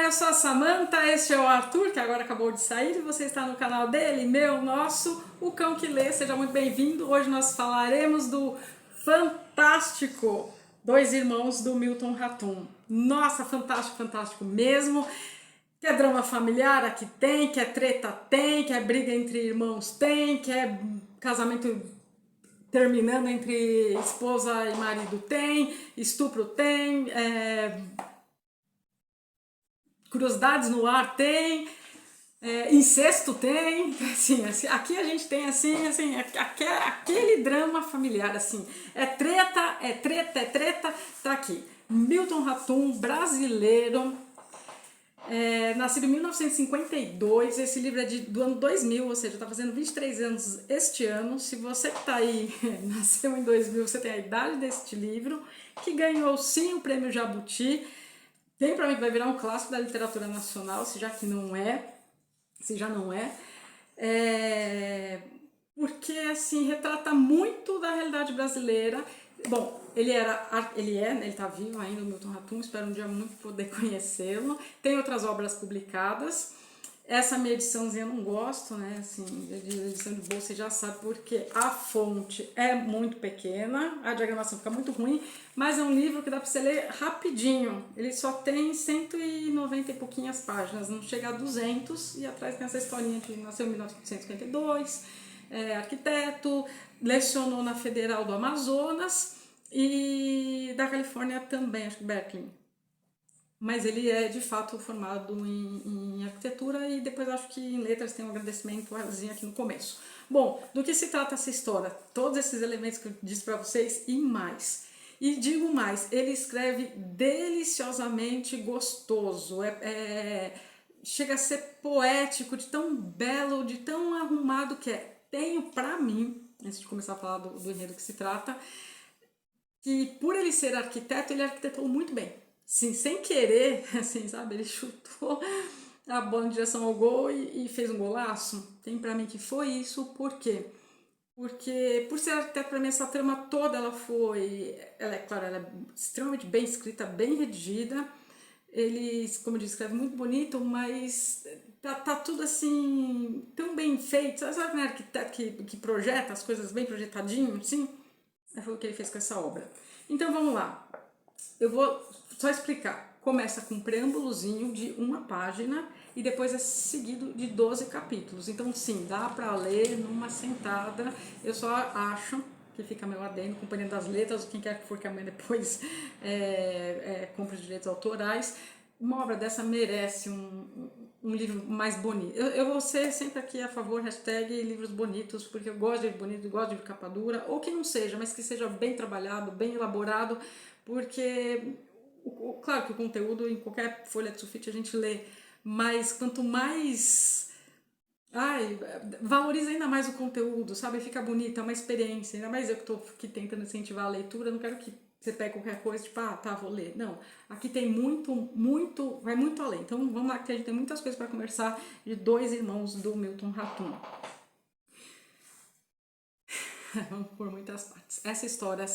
eu sou a Samantha, este é o Arthur, que agora acabou de sair, e você está no canal dele, meu, nosso, O Cão que Lê. Seja muito bem-vindo. Hoje nós falaremos do fantástico Dois Irmãos, do Milton Ratum. Nossa, fantástico, fantástico mesmo. Quer drama familiar? Aqui tem. Quer treta? Tem. Quer briga entre irmãos? Tem. Quer casamento terminando entre esposa e marido? Tem. Estupro? Tem. Curiosidades no ar? Tem. Incesto? Tem. Assim, aqui a gente tem aquele drama familiar, assim. É treta, é treta, é treta. Tá aqui. Milton Ratum, brasileiro. Nascido em 1952, esse livro é do ano 2000, ou seja, está fazendo 23 anos este ano. Se você que está aí nasceu em 2000, você tem a idade deste livro, que ganhou sim o prêmio Jabuti. Tem para mim que vai virar um clássico da literatura nacional, se já não é, porque assim retrata muito da realidade brasileira. Bom, ele está vivo ainda, o Milton Ratum, espero um dia muito poder conhecê-lo. Tem outras obras publicadas. Essa minha ediçãozinha eu não gosto, né? Assim, de edição de bolsa, você já sabe, porque a fonte é muito pequena, a diagramação fica muito ruim, mas é um livro que dá para você ler rapidinho. Ele só tem 190 e pouquinhas páginas, não chega a 200, e atrás tem essa historinha de nasceu em 1952, arquiteto, lecionou na Federal do Amazonas e da Califórnia também, acho que Berkeley. Mas ele é de fato formado em arquitetura e depois acho que em letras tem um agradecimento aqui no começo. Bom, do que se trata essa história? Todos esses elementos que eu disse para vocês e mais. E digo mais, ele escreve deliciosamente gostoso, chega a ser poético, de tão belo, de tão arrumado que é. Tenho para mim, antes de começar a falar do enredo que se trata, que por ele ser arquiteto, ele arquitetou muito bem. Sim, sem querer, assim, sabe? Ele chutou a bola em direção ao gol e fez um golaço. Tem pra mim que foi isso, por quê? Porque, por ser arquiteto, pra mim, essa trama toda, ela é extremamente bem escrita, bem redigida. Ele, como eu disse, escreve muito bonito, mas tá tudo assim, tão bem feito. Sabe, né, arquiteto que projeta as coisas bem projetadinho, assim? Foi o que ele fez com essa obra. Então, vamos lá. Eu vou só explicar. Começa com um preâmbulozinho de uma página e depois é seguido de 12 capítulos. Então, sim, dá para ler numa sentada. Eu só acho que fica meu adendo, Companhia das Letras, quem quer que for que amanhã depois compre direitos autorais. Uma obra dessa merece um livro mais bonito. Eu vou ser sempre aqui a favor, hashtag livros bonitos, porque eu gosto de livro bonito, gosto de livro capa dura, ou que não seja, mas que seja bem trabalhado, bem elaborado, porque, claro que o conteúdo em qualquer folha de sulfite a gente lê, mas quanto mais... valoriza ainda mais o conteúdo, sabe? Fica bonita, é uma experiência. Ainda mais eu que estou aqui tentando incentivar a leitura, não quero que você pegue qualquer coisa, tipo, tá, vou ler. Não, aqui tem vai muito além. Então vamos lá, que a gente tem muitas coisas para conversar de Dois Irmãos, do Milton Ratum. Vamos por muitas partes. Essa história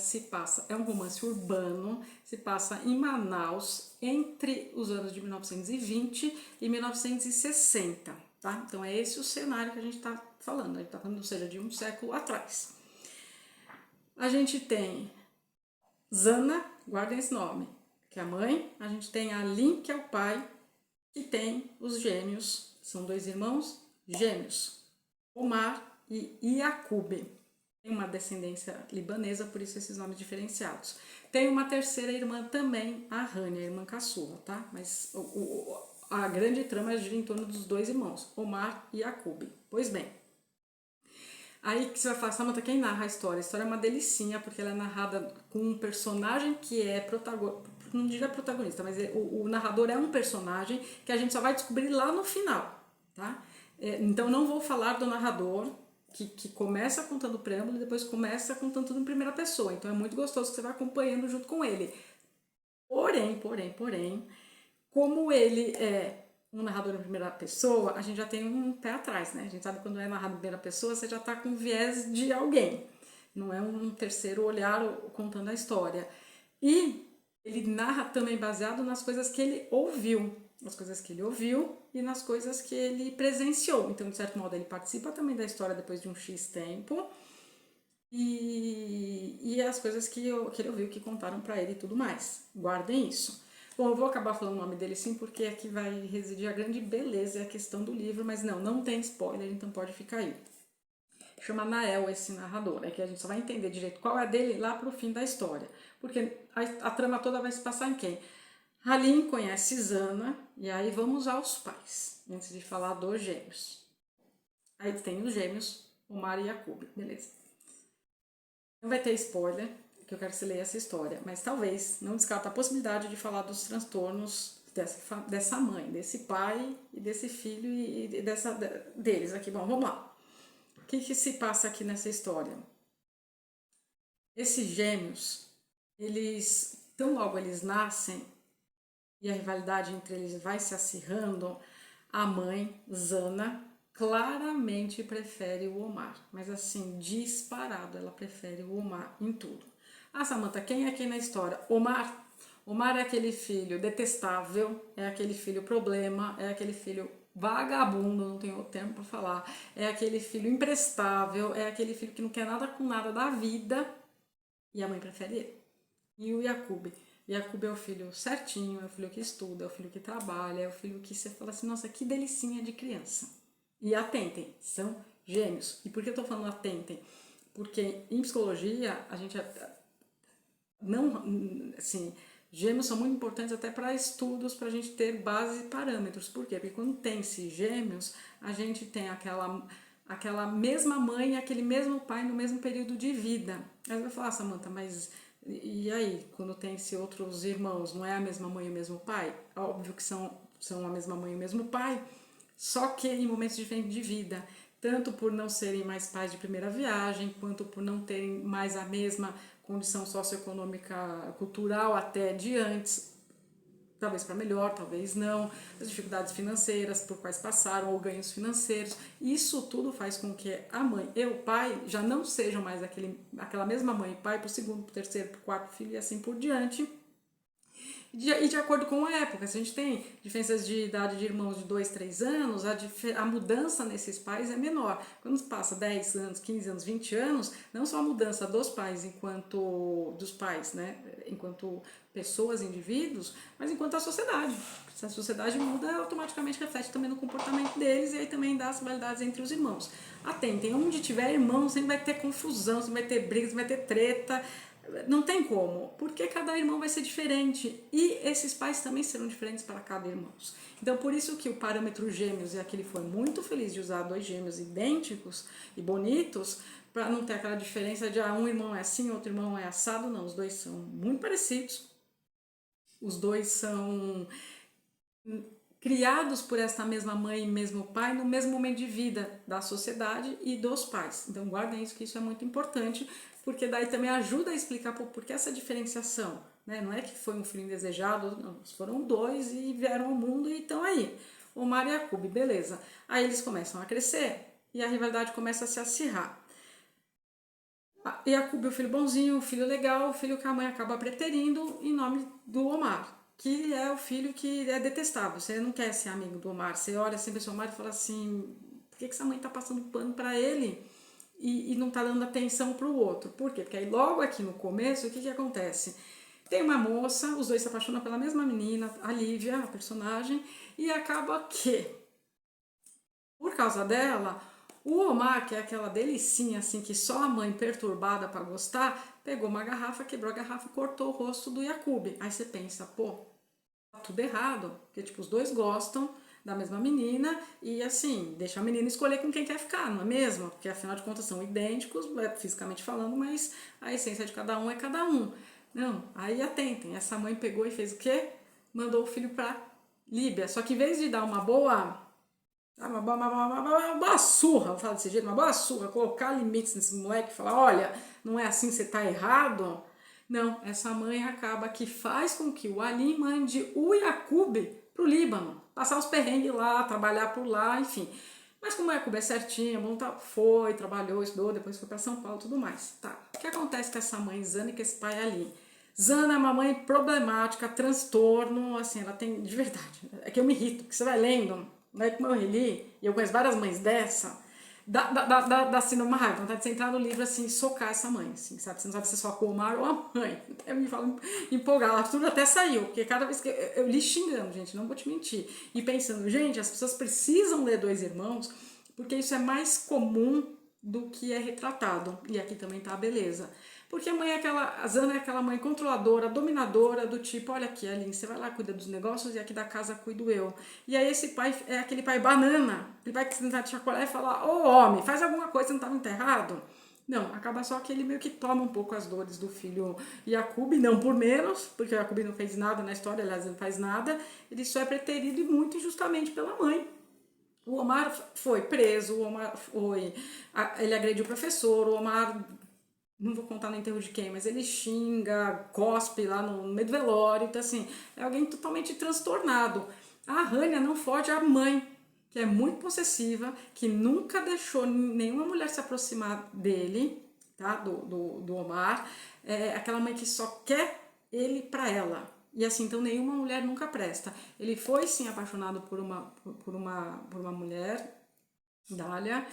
é um romance urbano, se passa em Manaus entre os anos de 1920 e 1960, tá? Então é esse o cenário que a gente está falando, a gente está falando, ou seja, de um século atrás. A gente tem Zana, guardem esse nome, que é a mãe, a gente tem a Lin, que é o pai, e tem os gêmeos, são dois irmãos gêmeos, Omar e Yacube. Tem uma descendência libanesa, por isso esses nomes diferenciados. Tem uma terceira irmã também, a Rania, a irmã caçula, tá? Mas a grande trama gira em torno dos dois irmãos, Omar e Yacube. Pois bem, aí que você vai falar, Samantha, quem narra a história? A história é uma delicinha, porque ela é narrada com um personagem que é protagonista, não diria protagonista, mas o narrador é um personagem que a gente só vai descobrir lá no final, tá? Então não vou falar do narrador, que começa contando o preâmbulo e depois começa contando tudo em primeira pessoa. Então é muito gostoso que você vai acompanhando junto com ele. Porém, como ele é um narrador em primeira pessoa, a gente já tem um pé atrás, né? A gente sabe que quando é narrado em primeira pessoa, você já tá com viés de alguém. Não é um terceiro olhar contando a história. E ele narra também baseado nas coisas que ele ouviu. nas coisas que ele ouviu e nas coisas que ele presenciou. Então, de certo modo, ele participa também da história depois de um X tempo. E as coisas que ele ouviu, que contaram para ele e tudo mais. Guardem isso. Bom, eu vou acabar falando o nome dele sim, porque aqui vai residir a grande beleza e a questão do livro, mas não tem spoiler, então pode ficar aí. Chama Nael esse narrador, é que a gente só vai entender direito qual é a dele lá pro fim da história. Porque a trama toda vai se passar em quem? Halim conhece Zana, e aí vamos aos pais, antes de falar dos gêmeos. Aí tem os gêmeos, Omar e Yaqub, beleza. Não vai ter spoiler, que eu quero que você leia essa história, mas talvez não descarta a possibilidade de falar dos transtornos dessa mãe, desse pai e desse filho e deles aqui. Bom, vamos lá. O que se passa aqui nessa história? Esses gêmeos, tão logo eles nascem e a rivalidade entre eles vai se acirrando, a mãe, Zana, claramente prefere o Omar, mas assim, disparado, ela prefere o Omar em tudo. Ah, Samantha, quem é quem na história? Omar. Omar é aquele filho detestável, é aquele filho problema, é aquele filho vagabundo, não tenho outro termo para falar, é aquele filho imprestável, é aquele filho que não quer nada com nada da vida, e a mãe prefere ele. E o Yaqub? Yaqub é o filho certinho, é o filho que estuda, é o filho que trabalha, é o filho que você fala assim, nossa, que delicinha de criança. E atentem, são gêmeos. E por que eu tô falando atentem? Porque em psicologia, a gente não, assim, gêmeos são muito importantes até para estudos, para a gente ter base e parâmetros. Por quê? Porque quando tem-se gêmeos, a gente tem aquela mesma mãe e aquele mesmo pai no mesmo período de vida. Aí você vai falar, Samantha, mas e aí, quando tem-se outros irmãos, não é a mesma mãe e o mesmo pai? Óbvio que são a mesma mãe e o mesmo pai, só que em momentos diferentes de vida. Tanto por não serem mais pais de primeira viagem, quanto por não terem mais a mesma condição socioeconômica, cultural até de antes, talvez para melhor, talvez não, as dificuldades financeiras por quais passaram ou ganhos financeiros, isso tudo faz com que a mãe e o pai já não sejam mais aquela mesma mãe e pai para o segundo, para o terceiro, para o quarto filho e assim por diante. E de acordo com a época, se a gente tem diferenças de idade de irmãos de 2, 3 anos, a mudança nesses pais é menor. Quando passa 10 anos, 15 anos, 20 anos, não só a mudança dos pais dos pais, né, enquanto pessoas, indivíduos, mas enquanto a sociedade. Se a sociedade muda, automaticamente reflete também no comportamento deles e aí também dá as rivalidades entre os irmãos. Atentem, onde tiver irmão, sempre vai ter confusão, sempre vai ter briga, sempre vai ter treta. Não tem como, porque cada irmão vai ser diferente e esses pais também serão diferentes para cada irmão. Então, por isso que o parâmetro gêmeos, e aqui ele foi muito feliz de usar 2 gêmeos idênticos e bonitos, para não ter aquela diferença de um irmão é assim, outro irmão é assado, não, os dois são muito parecidos, os dois são criados por esta mesma mãe e mesmo pai no mesmo momento de vida da sociedade e dos pais. Então guardem isso, que isso é muito importante, porque daí também ajuda a explicar por que essa diferenciação, né? Não é que foi um filho indesejado, não, foram 2 e vieram ao mundo e estão aí. Omar e Yaqub, beleza. Aí eles começam a crescer e a rivalidade começa a se acirrar. Yaqub é o filho bonzinho, o filho legal, o filho que a mãe acaba preterindo em nome do Omar, que é o filho que é detestável. Você não quer ser amigo do Omar, você olha sempre o seu Omar e fala assim, por que essa mãe tá passando pano para ele e não tá dando atenção pro outro? Por quê? Porque aí logo aqui no começo, o que acontece? Tem uma moça, os dois se apaixonam pela mesma menina, a Lívia, a personagem, e acaba que, por causa dela, o Omar, que é aquela delicinha assim que só a mãe perturbada para gostar, pegou uma garrafa, quebrou a garrafa e cortou o rosto do Yaqub. Aí você pensa, pô, tá tudo errado, porque tipo, os dois gostam da mesma menina e assim, deixa a menina escolher com quem quer ficar, não é mesmo? Porque afinal de contas são idênticos, fisicamente falando, mas a essência de cada um é cada um. Não, aí atentem, essa mãe pegou e fez o quê? Mandou o filho pra Líbia, só que em vez de dar uma boa surra, vou falar desse jeito, uma boa surra, colocar limites nesse moleque e falar, olha, não é assim, você tá errado. Não, essa mãe acaba que faz com que o Ali mande o Yaqub pro Líbano, passar os perrengues lá, trabalhar por lá, enfim. Mas como o Yaqub é certinho, bom, foi, trabalhou, estudou, depois foi para São Paulo e tudo mais. Tá. O que acontece com essa mãe Zana e com esse pai Ali? Zana é uma mãe problemática, transtorno, assim, ela tem, de verdade, é que eu me irrito, porque você vai lendo, né, como eu reli, e eu conheço várias mães dessa, dá assim uma raiva, vontade de você entrar no livro assim e socar essa mãe, assim, sabe? Você não sabe se é só a Omar ou a mãe. Eu me falo empolgada, tudo até saiu, porque cada vez que eu li xingando, gente, não vou te mentir, e pensando, gente, as pessoas precisam ler Dois Irmãos, porque isso é mais comum do que é retratado, e aqui também tá a beleza. Porque a mãe é a Zana é aquela mãe controladora, dominadora, do tipo, olha aqui, Aline, você vai lá, cuida dos negócios e aqui da casa cuido eu. E aí esse pai é aquele pai banana, ele vai tentar te chacoalhar e falar, ô homem, faz alguma coisa, você não estava enterrado? Não, acaba só que ele meio que toma um pouco as dores do filho Jacob, não por menos, porque o Jacob não fez nada na história, aliás, não faz nada, ele só é preterido e muito injustamente pela mãe. O Omar foi preso, o Omar foi, ele agrediu o professor, o Omar, não vou contar no enterro de quem, mas ele xinga, cospe lá no meio do velório, então assim, é alguém totalmente transtornado. A Rania não foge à mãe, que é muito possessiva, que nunca deixou nenhuma mulher se aproximar dele, tá? Do Omar, é aquela mãe que só quer ele pra ela. E assim, então nenhuma mulher nunca presta. Ele foi sim apaixonado por uma mulher, Dália,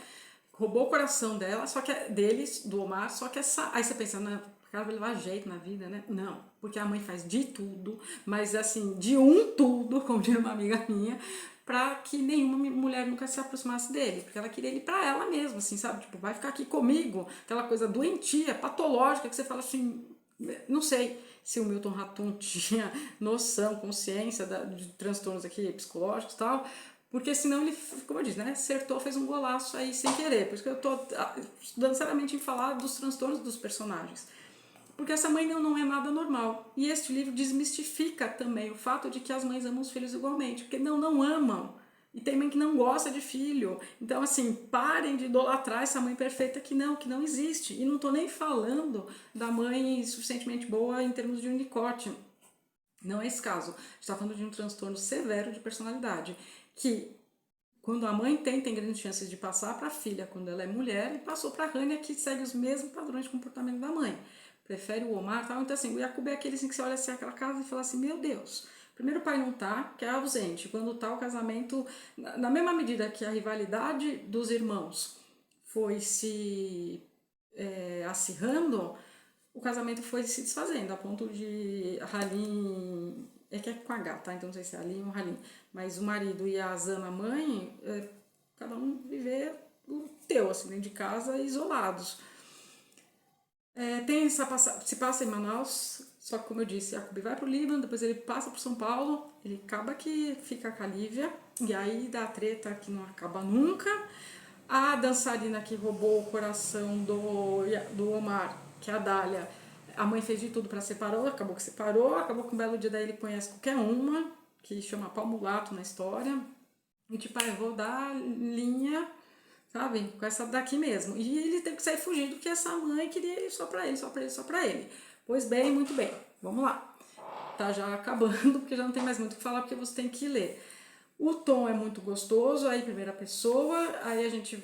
roubou o coração dela, só que deles, do Omar, só que essa. Aí você pensa, não, o cara vai levar jeito na vida, né? Não, porque a mãe faz de tudo, mas assim, de um tudo, como diria uma amiga minha, pra que nenhuma mulher nunca se aproximasse dele, porque ela queria ele pra ela mesma, assim, sabe? Tipo, vai ficar aqui comigo, aquela coisa doentia, patológica, que você fala assim, não sei se o Milton Ratum tinha noção, consciência de transtornos aqui psicológicos e tal, porque senão ele, como eu disse, né, acertou, fez um golaço aí sem querer. Por isso que eu tô estudando seriamente em falar dos transtornos dos personagens. Porque essa mãe não é nada normal. E este livro desmistifica também o fato de que as mães amam os filhos igualmente. Porque não amam. E tem mãe que não gosta de filho. Então, assim, parem de idolatrar essa mãe perfeita que não existe. E não tô nem falando da mãe suficientemente boa em termos de unicórnio. Não é esse caso. A gente está falando de um transtorno severo de personalidade. Que quando a mãe tem grandes chances de passar para a filha quando ela é mulher, e passou para a Rania, que segue os mesmos padrões de comportamento da mãe. Prefere o Omar e tal. Então, assim, o Jacob é aquele assim, que você olha assim, aquela casa e fala assim: meu Deus, primeiro o pai não tá, que é ausente. Quando tá o casamento, na mesma medida que a rivalidade dos irmãos foi se acirrando, o casamento foi se desfazendo, a ponto de Halim, é que é com H, tá? Então não sei se é Halim ou Halim, mas o marido e a Zana mãe, cada um viver o teu, assim, dentro de casa, isolados. Tem se passa em Manaus, só que como eu disse, Jacob vai pro Líbano, depois ele passa pro São Paulo, ele acaba que fica com a Lívia, e aí dá a treta que não acaba nunca. A dançarina que roubou o coração do Omar, que é a Dália, a mãe fez de tudo para separar, acabou que um belo dia daí ele conhece qualquer uma, que chama Pau Mulato na história, e tipo, eu vou dar linha, sabe, com essa daqui mesmo. E ele teve que sair fugindo porque essa mãe queria ele só pra ele, só pra ele, só pra ele. Pois bem, muito bem, vamos lá. Tá já acabando, porque já não tem mais muito o que falar, porque você tem que ler. O tom é muito gostoso, aí primeira pessoa, aí a gente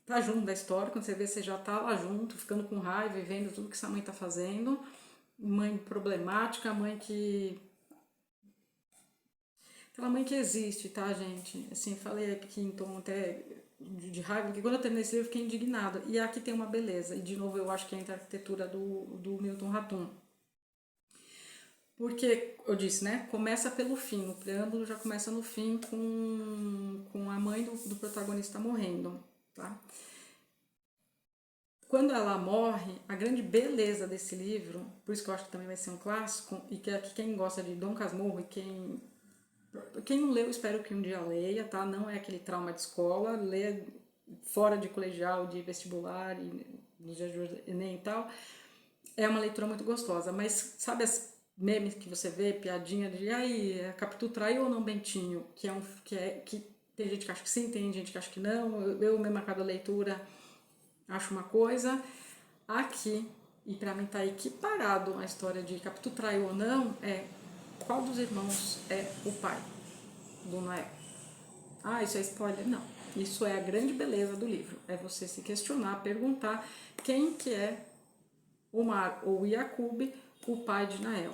tá junto da história, quando você vê, você já tá lá junto, ficando com raiva e vendo tudo que essa mãe tá fazendo. Mãe problemática, mãe que... aquela mãe que existe, tá, gente? Assim, falei aqui em tom até de raiva, porque quando eu terminei esse livro eu fiquei indignada. E aqui tem uma beleza, e de novo eu acho que é a arquitetura do Milton Ratum. Porque, eu disse, né? Começa pelo fim, o preâmbulo já começa no fim com a mãe do protagonista morrendo, tá? Quando ela morre, a grande beleza desse livro, por isso que eu acho que também vai ser um clássico, e que quem gosta de Dom Casmurro e quem não leu, espero que um dia leia, tá? Não é aquele trauma de escola, lê fora de colegial, de vestibular, e nos dias de Enem e tal. É uma leitura muito gostosa, mas sabe as memes que você vê, piadinha de aí, Capitu traiu ou não Bentinho? Que tem gente que acha que sim, tem gente que acha que não. Eu mesma cada leitura acho uma coisa. Aqui, e pra mim tá equiparado a história de Capitu traiu ou não, qual dos irmãos é o pai do Noé? Ah, isso é spoiler? Não. Isso é a grande beleza do livro. É você se questionar, perguntar quem que é Omar ou Jacob, o pai de Nael.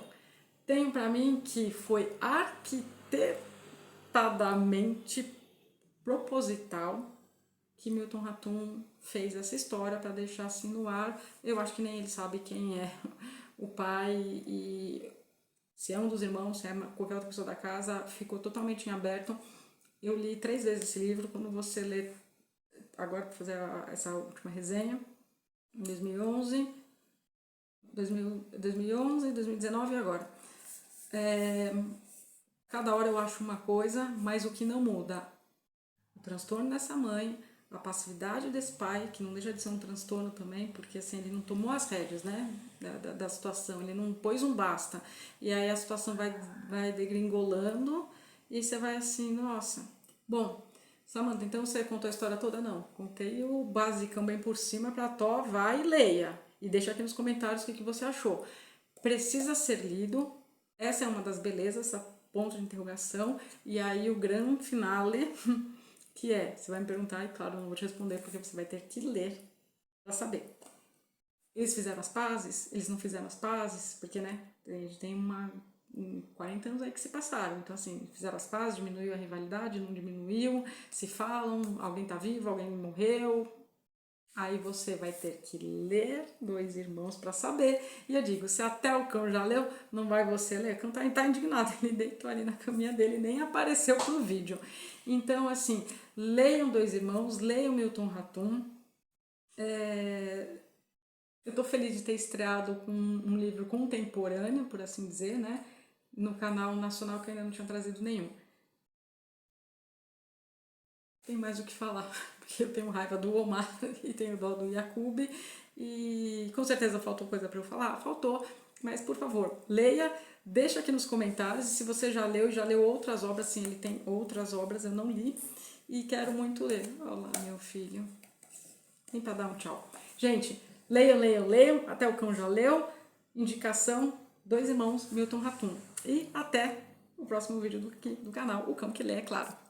Tenho para mim que foi arquitetadamente proposital que Milton Ratum fez essa história para deixar assim no ar. Eu acho que nem ele sabe quem é o pai e se é um dos irmãos, se é qualquer outra pessoa da casa, ficou totalmente em aberto. Eu li 3 vezes esse livro. Quando você lê, agora para fazer essa última resenha, em 2011, 2019 e agora. Cada hora eu acho uma coisa, mas o que não muda, o transtorno dessa mãe, a passividade desse pai, que não deixa de ser um transtorno também, porque assim, ele não tomou as rédeas, né, da situação, ele não pôs um basta, e aí a situação vai degringolando, e você vai assim, nossa, bom, Samantha, então você contou a história toda? Não, contei o basicão bem por cima para vai e leia, e deixa aqui nos comentários o que você achou. Precisa ser lido, essa é uma das belezas, essa ponto de interrogação, e aí o grande finale, que é, você vai me perguntar, e claro, eu não vou te responder, porque você vai ter que ler para saber. Eles fizeram as pazes? Eles não fizeram as pazes? Porque, né, a gente tem 40 anos aí que se passaram, então assim, fizeram as pazes, diminuiu a rivalidade, não diminuiu, se falam, alguém tá vivo, alguém morreu. Aí você vai ter que ler Dois Irmãos para saber. E eu digo, se até o cão já leu, não vai você ler? O cão tá indignado, ele deitou ali na caminha dele, nem apareceu pro vídeo. Então, assim, leiam Dois Irmãos, leiam Milton Ratum. Eu tô feliz de ter estreado com um livro contemporâneo, por assim dizer, né? No canal nacional, que eu ainda não tinha trazido nenhum. Tem mais o que falar, porque eu tenho raiva do Omar e tenho dó do Yakub, e com certeza faltou coisa para eu falar, faltou, mas por favor, leia, deixa aqui nos comentários, e se você já leu e já leu outras obras, sim, ele tem outras obras, eu não li, e quero muito ler. Olá, meu filho, nem para dar um tchau. Gente, leiam, leiam, leiam, até o cão já leu, indicação, Dois Irmãos, Milton Ratum, e até o próximo vídeo do canal, o cão que lê, é claro.